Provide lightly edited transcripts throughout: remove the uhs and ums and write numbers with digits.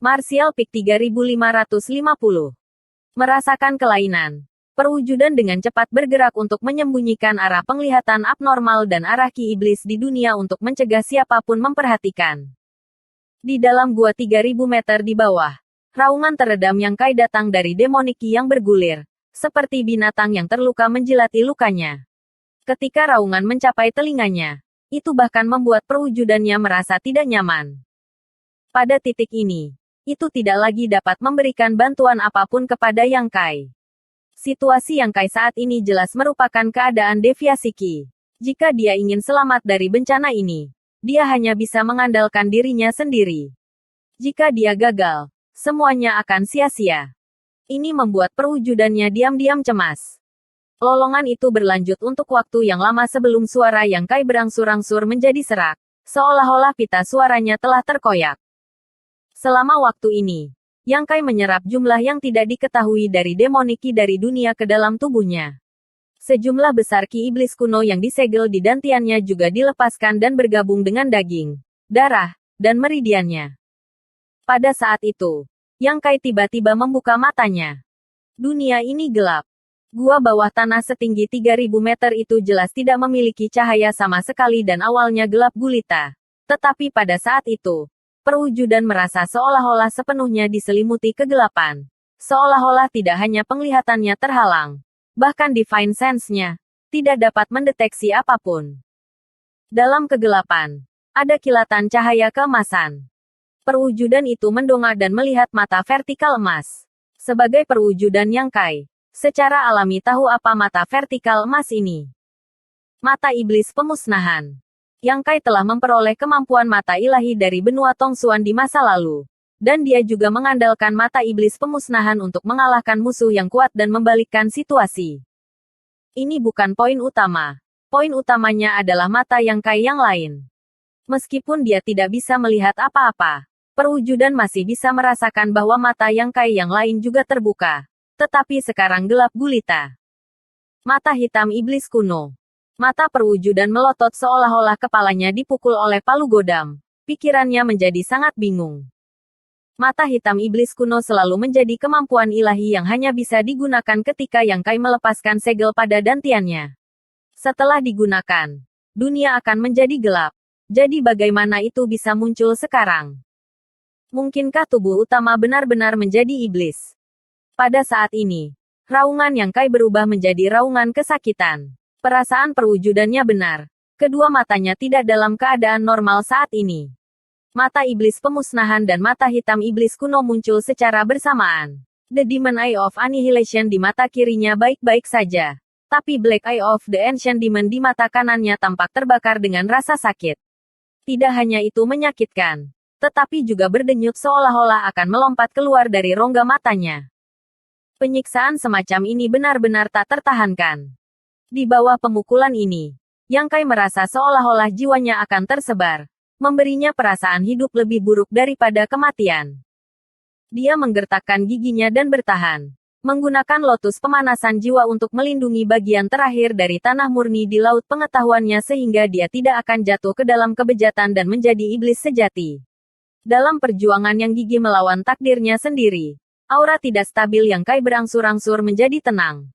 Martial Peak 3550. Merasakan kelainan. Perwujudan dengan cepat bergerak untuk menyembunyikan arah penglihatan abnormal dan arah ki iblis di dunia untuk mencegah siapapun memperhatikan. Di dalam gua 3000 meter di bawah, raungan teredam yang Kai datang dari demonik ki yang bergulir, seperti binatang yang terluka menjilati lukanya. Ketika raungan mencapai telinganya, itu bahkan membuat perwujudannya merasa tidak nyaman. Pada titik ini, itu tidak lagi dapat memberikan bantuan apapun kepada Yang Kai. Situasi Yang Kai saat ini jelas merupakan keadaan deviasi ki. Jika dia ingin selamat dari bencana ini, dia hanya bisa mengandalkan dirinya sendiri. Jika dia gagal, semuanya akan sia-sia. Ini membuat perwujudannya diam-diam cemas. Lolongan itu berlanjut untuk waktu yang lama sebelum suara Yang Kai berangsur-angsur menjadi serak, seolah-olah pita suaranya telah terkoyak. Selama waktu ini, Yang Kai menyerap jumlah yang tidak diketahui dari demonik ki dari dunia ke dalam tubuhnya. Sejumlah besar ki iblis kuno yang disegel di dantiannya juga dilepaskan dan bergabung dengan daging, darah, dan meridiannya. Pada saat itu, Yang Kai tiba-tiba membuka matanya. Dunia ini gelap. Gua bawah tanah setinggi 3000 meter itu jelas tidak memiliki cahaya sama sekali dan awalnya gelap gulita. Tetapi pada saat itu, perwujudan merasa seolah-olah sepenuhnya diselimuti kegelapan. Seolah-olah tidak hanya penglihatannya terhalang, bahkan divine sense-nya tidak dapat mendeteksi apapun. Dalam kegelapan, ada kilatan cahaya keemasan. Perwujudan itu mendongak dan melihat mata vertikal emas. Sebagai perwujudan Yang Kai, secara alami tahu apa mata vertikal emas ini. Mata iblis pemusnahan. Yang Kai telah memperoleh kemampuan mata ilahi dari benua Tongsuan di masa lalu. Dan dia juga mengandalkan mata iblis pemusnahan untuk mengalahkan musuh yang kuat dan membalikkan situasi. Ini bukan poin utama. Poin utamanya adalah mata Yang Kai yang lain. Meskipun dia tidak bisa melihat apa-apa, perwujudan masih bisa merasakan bahwa mata Yang Kai yang lain juga terbuka. Tetapi sekarang gelap gulita. Mata hitam iblis kuno. Mata perwujudan melotot seolah-olah kepalanya dipukul oleh palu godam. Pikirannya menjadi sangat bingung. Mata hitam iblis kuno selalu menjadi kemampuan ilahi yang hanya bisa digunakan ketika Yang Kai melepaskan segel pada dantiannya. Setelah digunakan, dunia akan menjadi gelap. Jadi bagaimana itu bisa muncul sekarang? Mungkinkah tubuh utama benar-benar menjadi iblis? Pada saat ini, raungan Yang Kai berubah menjadi raungan kesakitan. Perasaan perwujudannya benar. Kedua matanya tidak dalam keadaan normal saat ini. Mata iblis pemusnahan dan mata hitam iblis kuno muncul secara bersamaan. The Demon Eye of Annihilation di mata kirinya baik-baik saja. Tapi Black Eye of the Ancient Demon di mata kanannya tampak terbakar dengan rasa sakit. Tidak hanya itu menyakitkan, tetapi juga berdenyut seolah-olah akan melompat keluar dari rongga matanya. Penyiksaan semacam ini benar-benar tak tertahankan. Di bawah pemukulan ini, Yang Kai merasa seolah-olah jiwanya akan tersebar, memberinya perasaan hidup lebih buruk daripada kematian. Dia menggertakkan giginya dan bertahan, menggunakan lotus pemanasan jiwa untuk melindungi bagian terakhir dari tanah murni di laut pengetahuannya sehingga dia tidak akan jatuh ke dalam kebejatan dan menjadi iblis sejati. Dalam perjuangan yang gigih melawan takdirnya sendiri, aura tidak stabil Yang Kai berangsur-angsur menjadi tenang.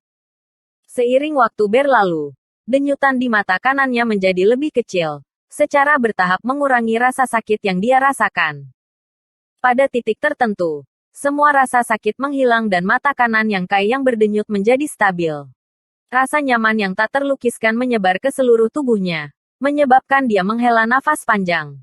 Seiring waktu berlalu, denyutan di mata kanannya menjadi lebih kecil, secara bertahap mengurangi rasa sakit yang dia rasakan. Pada titik tertentu, semua rasa sakit menghilang dan mata kanan Yang Kai yang berdenyut menjadi stabil. Rasa nyaman yang tak terlukiskan menyebar ke seluruh tubuhnya, menyebabkan dia menghela nafas panjang.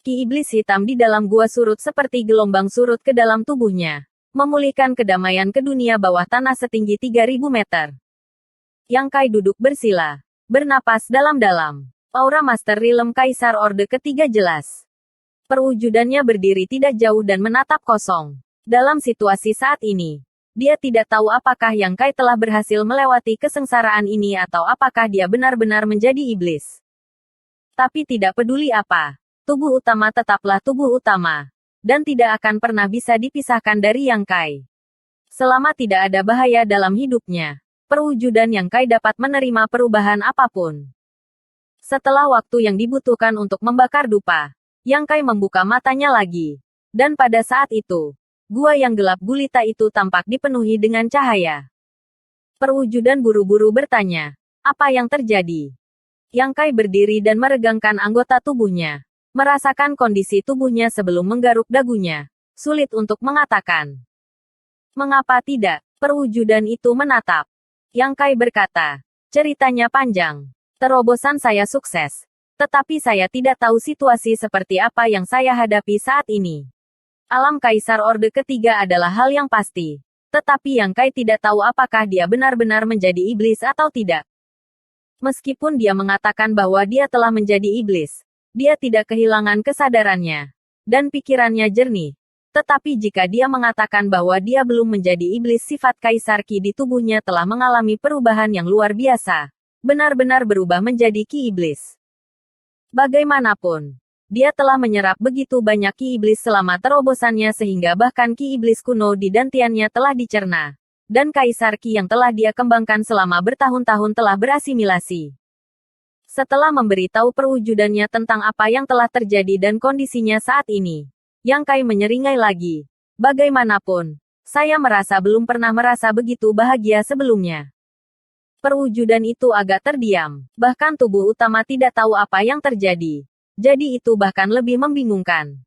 Ki iblis hitam di dalam gua surut seperti gelombang surut ke dalam tubuhnya, memulihkan kedamaian ke dunia bawah tanah setinggi 3000 meter. Yang Kai duduk bersila, bernapas dalam-dalam. Aura Master Realm Kaisar Orde Ketiga jelas. Perwujudannya berdiri tidak jauh dan menatap kosong. Dalam situasi saat ini, dia tidak tahu apakah Yang Kai telah berhasil melewati kesengsaraan ini atau apakah dia benar-benar menjadi iblis. Tapi tidak peduli apa, tubuh utama tetaplah tubuh utama, dan tidak akan pernah bisa dipisahkan dari Yang Kai. Selama tidak ada bahaya dalam hidupnya, perwujudan Yang Kai dapat menerima perubahan apapun. Setelah waktu yang dibutuhkan untuk membakar dupa, Yang Kai membuka matanya lagi. Dan pada saat itu, gua yang gelap gulita itu tampak dipenuhi dengan cahaya. Perwujudan buru-buru bertanya, apa yang terjadi? Yang Kai berdiri dan meregangkan anggota tubuhnya. Merasakan kondisi tubuhnya sebelum menggaruk dagunya. Sulit untuk mengatakan. Mengapa tidak? Perwujudan itu menatap. Yang Kai berkata, ceritanya panjang. Terobosan saya sukses. Tetapi saya tidak tahu situasi seperti apa yang saya hadapi saat ini. Alam Kaisar Orde Ketiga adalah hal yang pasti. Tetapi Yang Kai tidak tahu apakah dia benar-benar menjadi iblis atau tidak. Meskipun dia mengatakan bahwa dia telah menjadi iblis, dia tidak kehilangan kesadarannya. Dan pikirannya jernih. Tetapi jika dia mengatakan bahwa dia belum menjadi iblis, sifat Kaisar Ki di tubuhnya telah mengalami perubahan yang luar biasa. Benar-benar berubah menjadi Ki Iblis. Bagaimanapun, dia telah menyerap begitu banyak Ki Iblis selama terobosannya sehingga bahkan Ki Iblis kuno di dantiannya telah dicerna. Dan Kaisar Ki yang telah dia kembangkan selama bertahun-tahun telah berasimilasi. Setelah memberitahu perwujudannya tentang apa yang telah terjadi dan kondisinya saat ini, Yang Kai menyeringai lagi. Bagaimanapun, saya merasa belum pernah merasa begitu bahagia sebelumnya. Perwujudan itu agak terdiam. Bahkan tubuh utama tidak tahu apa yang terjadi. Jadi itu bahkan lebih membingungkan.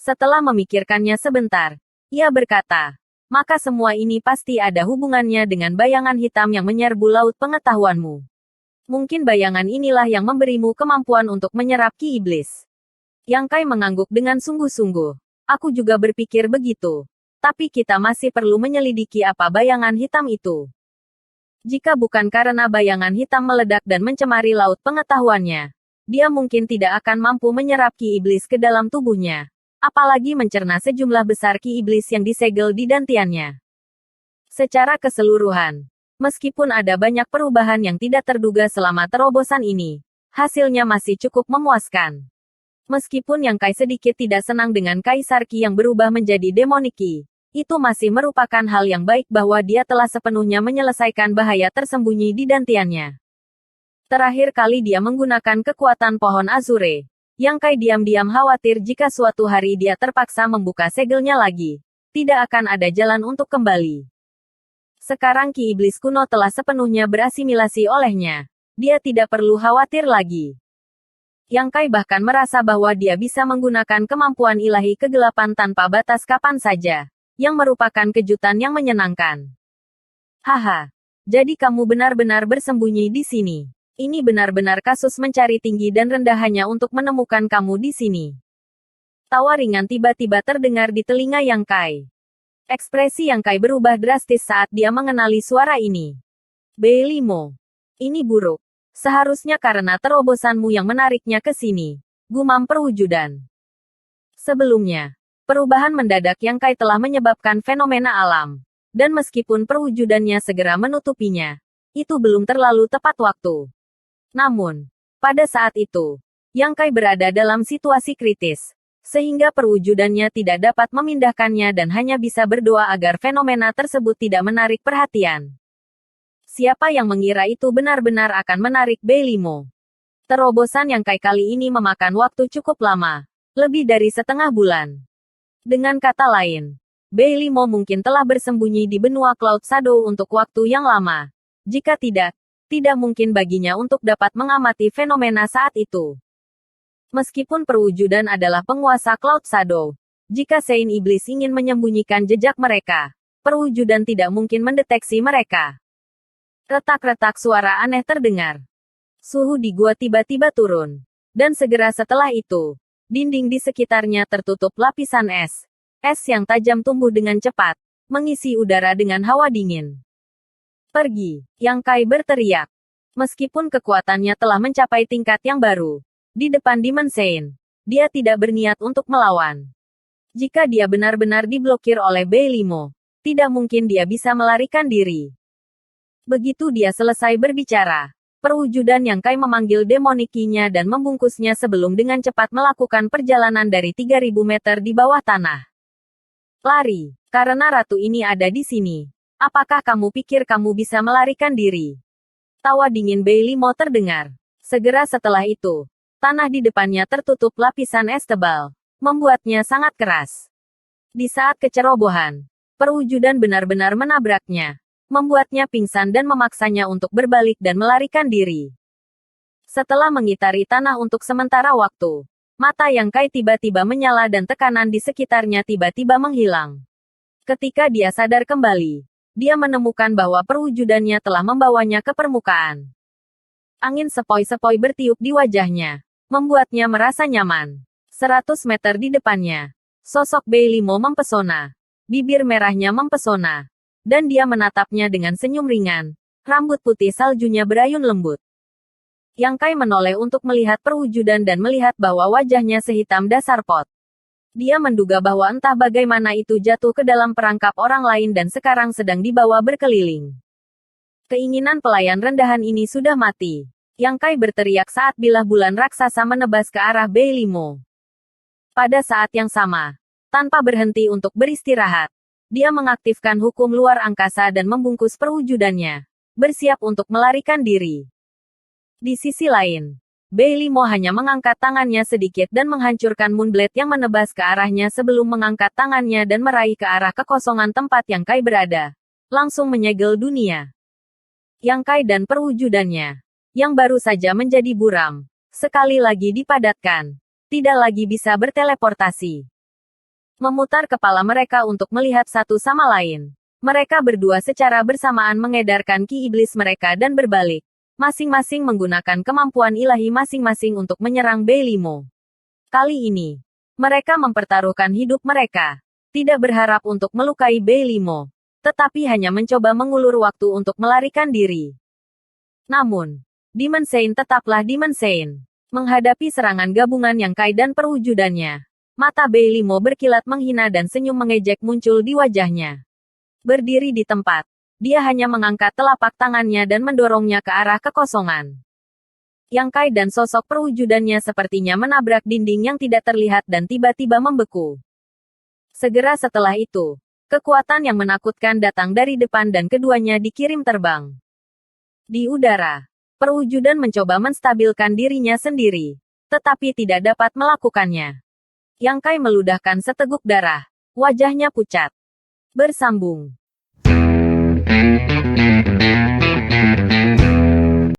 Setelah memikirkannya sebentar, ia berkata, maka semua ini pasti ada hubungannya dengan bayangan hitam yang menyerbu laut pengetahuanmu. Mungkin bayangan inilah yang memberimu kemampuan untuk menyerap Ki Iblis. Yang Kai mengangguk dengan sungguh-sungguh. Aku juga berpikir begitu. Tapi kita masih perlu menyelidiki apa bayangan hitam itu. Jika bukan karena bayangan hitam meledak dan mencemari laut pengetahuannya, dia mungkin tidak akan mampu menyerap Ki Iblis ke dalam tubuhnya. Apalagi mencerna sejumlah besar Ki Iblis yang disegel di dantiannya. Secara keseluruhan, meskipun ada banyak perubahan yang tidak terduga selama terobosan ini, hasilnya masih cukup memuaskan. Meskipun Yang Kai sedikit tidak senang dengan Kaisar Ki yang berubah menjadi Demonic Ki, itu masih merupakan hal yang baik bahwa dia telah sepenuhnya menyelesaikan bahaya tersembunyi di dantiannya. Terakhir kali dia menggunakan kekuatan pohon Azure. Yang Kai diam-diam khawatir jika suatu hari dia terpaksa membuka segelnya lagi. Tidak akan ada jalan untuk kembali. Sekarang Ki Iblis kuno telah sepenuhnya berasimilasi olehnya. Dia tidak perlu khawatir lagi. Yang Kai bahkan merasa bahwa dia bisa menggunakan kemampuan ilahi kegelapan tanpa batas kapan saja. Yang merupakan kejutan yang menyenangkan. Haha. Jadi kamu benar-benar bersembunyi di sini. Ini benar-benar kasus mencari tinggi dan rendah hanya untuk menemukan kamu di sini. Tawa ringan tiba-tiba terdengar di telinga Yang Kai. Ekspresi Yang Kai berubah drastis saat dia mengenali suara ini. Beilimo. Ini buruk. Seharusnya karena terobosanmu yang menariknya ke sini. Gumam perwujudan. Sebelumnya, perubahan mendadak Yang Kai telah menyebabkan fenomena alam. Dan meskipun perwujudannya segera menutupinya, itu belum terlalu tepat waktu. Namun, pada saat itu, Yang Kai berada dalam situasi kritis, sehingga perwujudannya tidak dapat memindahkannya dan hanya bisa berdoa agar fenomena tersebut tidak menarik perhatian. Siapa yang mengira itu benar-benar akan menarik Beilimo? Terobosan Yang Kai kali ini memakan waktu cukup lama, lebih dari setengah bulan. Dengan kata lain, Beilimo mungkin telah bersembunyi di benua Cloud Shadow untuk waktu yang lama. Jika tidak mungkin baginya untuk dapat mengamati fenomena saat itu. Meskipun perwujudan adalah penguasa Cloud Shadow, jika Sein Iblis ingin menyembunyikan jejak mereka, perwujudan tidak mungkin mendeteksi mereka. Retak-retak suara aneh terdengar. Suhu di gua tiba-tiba turun. Dan segera setelah itu, dinding di sekitarnya tertutup lapisan es. Es yang tajam tumbuh dengan cepat, mengisi udara dengan hawa dingin. Pergi, Yang Kai berteriak. Meskipun kekuatannya telah mencapai tingkat yang baru, di depan Demon Sein, dia tidak berniat untuk melawan. Jika dia benar-benar diblokir oleh Beilimo, tidak mungkin dia bisa melarikan diri. Begitu dia selesai berbicara, perwujudan Yang Kai memanggil Demonic Ki-nya dan membungkusnya sebelum dengan cepat melakukan perjalanan dari 3000 meter di bawah tanah. Lari, karena ratu ini ada di sini. Apakah kamu pikir kamu bisa melarikan diri? Tawa dingin Beilimo terdengar. Segera setelah itu, tanah di depannya tertutup lapisan es tebal, membuatnya sangat keras. Di saat kecerobohan, perwujudan benar-benar menabraknya, membuatnya pingsan dan memaksanya untuk berbalik dan melarikan diri. Setelah mengitari tanah untuk sementara waktu, mata Yang Kai tiba-tiba menyala dan tekanan di sekitarnya tiba-tiba menghilang. Ketika dia sadar kembali, dia menemukan bahwa perwujudannya telah membawanya ke permukaan. Angin sepoi-sepoi bertiup di wajahnya, membuatnya merasa nyaman. 100 meter di depannya, sosok Bei Limo mempesona. Bibir merahnya mempesona. Dan dia menatapnya dengan senyum ringan. Rambut putih saljunya berayun lembut. Yang Kai menoleh untuk melihat perwujudan dan melihat bahwa wajahnya sehitam dasar pot. Dia menduga bahwa entah bagaimana itu jatuh ke dalam perangkap orang lain dan sekarang sedang dibawa berkeliling. Keinginan pelayan rendahan ini sudah mati. Yang Kai berteriak saat bilah bulan raksasa menebas ke arah Bei Limo. Pada saat yang sama, tanpa berhenti untuk beristirahat, dia mengaktifkan hukum luar angkasa dan membungkus perwujudannya, bersiap untuk melarikan diri. Di sisi lain, Bei Limo hanya mengangkat tangannya sedikit dan menghancurkan Moonblade yang menebas ke arahnya sebelum mengangkat tangannya dan meraih ke arah kekosongan tempat Yang Kai berada. Langsung menyegel dunia. Yang Kai dan perwujudannya, yang baru saja menjadi buram, sekali lagi dipadatkan. Tidak lagi bisa berteleportasi. Memutar kepala mereka untuk melihat satu sama lain. Mereka berdua secara bersamaan mengedarkan ki iblis mereka dan berbalik. Masing-masing menggunakan kemampuan ilahi masing-masing untuk menyerang Bei Limo. Kali ini, mereka mempertaruhkan hidup mereka. Tidak berharap untuk melukai Bei Limo, tetapi hanya mencoba mengulur waktu untuk melarikan diri. Namun, Demon Saint tetaplah Demon Saint. Menghadapi serangan gabungan Yang Kai dan perwujudannya, mata Bei Limo berkilat menghina dan senyum mengejek muncul di wajahnya. Berdiri di tempat, dia hanya mengangkat telapak tangannya dan mendorongnya ke arah kekosongan. Yang Kai dan sosok perwujudannya sepertinya menabrak dinding yang tidak terlihat dan tiba-tiba membeku. Segera setelah itu, kekuatan yang menakutkan datang dari depan dan keduanya dikirim terbang. Di udara, perwujudan mencoba menstabilkan dirinya sendiri, tetapi tidak dapat melakukannya. Yang Kai meludahkan seteguk darah, wajahnya pucat. Bersambung.